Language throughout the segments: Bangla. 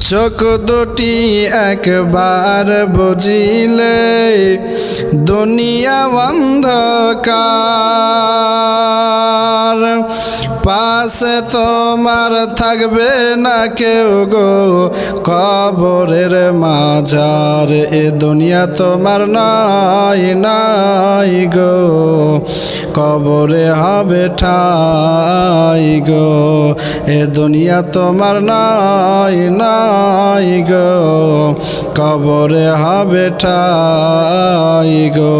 চোখ দুটি একবার বুঝিলে দুনিয়া অন্ধকার, পাশে তোমার থাকবে না কেউ গো, কবরের মাঝার এ দুনিয়া তোমার নাই নাই গো, কবরে হবে ঠাই গো, এ দুনিয়া তোমার নাই নাই গো, কবরে হবে ঠাই গো।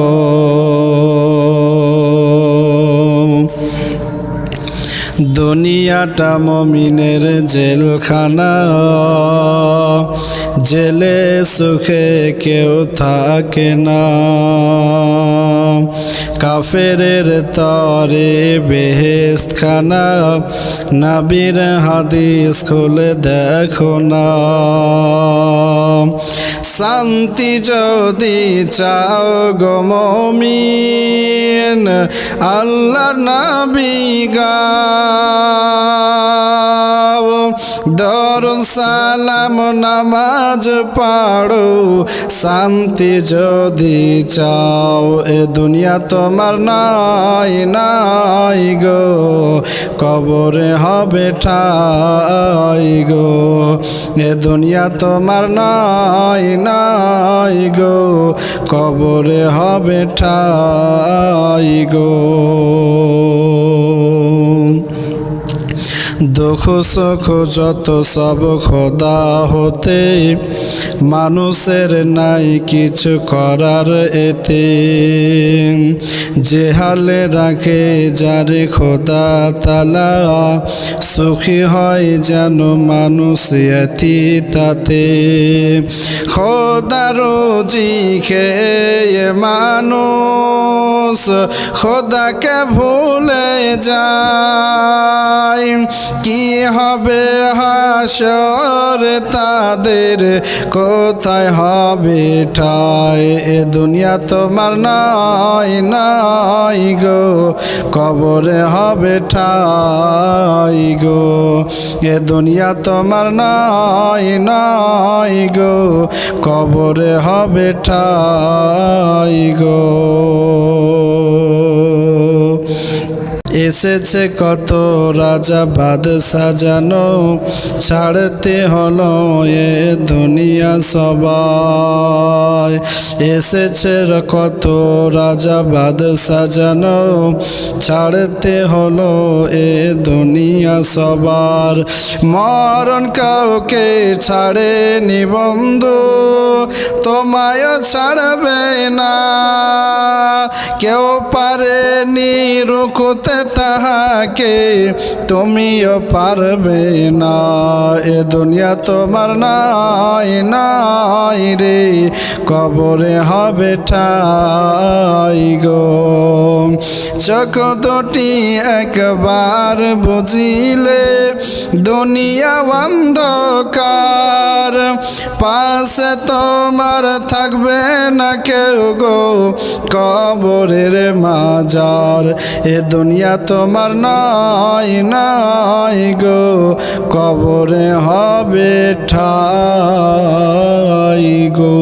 দুনিয়াটা মুমিনের জেলখানা, জেলে সুখে কেউ থাকে না, কাফেরের তরে বেহেশত খানা, নবীর হাদিস খুলে দেখো না। শান্তি যদি চাও গো মুমিন, আল্লাহর নবী গাও, দরুদ সালাম নামাজ পড়ো, শান্তি যদি চাও এ দুনিয়া তোমার নাই নাই গো, কবরে হবে ঠাই গো, এ দুনিয়া তোমার নাই নাই গো, কবরে হবে ঠাই গো। দুঃখ সুখ যত সব খোদা হতে, মানুষের নাই কিছু করার এতে, যে হালে রাখে যারে খোদা তালা, সুখী হয় যেন মানুষ এতি তাতে, খোদা রোজি খেয়ে মানুষ খোদাকে ভুলে যায়, কি হবে হাসর তাদের, কোথায় হবে ঠাই, এ দুনিয়া তোমার নাই নাই গো, কবরে হবে ঠাই গো, এ দুনিয়া তোমার নাই নাই গো, কবরে হবে ঠাই গো। এসেছে কত রাজা বাদশা জানো, ছাড়তে হলো এ দুনিয়া সবাই, এসেছে কত রাজা বাদশা জানো, ছাড়তে হলো এ দুনিয়া সবার, মরণ কাউকে ছাড়েনি বন্ধু, তোমায় ছাড়বে না, কেউ পারেনি রুকুতে তাহাকে, তুমিও পারবে না, এ দুনিয়া তোমার নাই নাই রে, কবরে হবে ঠাই গো। চোখ দুটি একবার বুঝিলে দুনিয়া অন্ধকার, পাশে তোমার থাকবে না কেউ গো, কবরের মাঝার এ দুনিয়া তোমার নাই নাই গো, কবরে হবে ঠাই গো।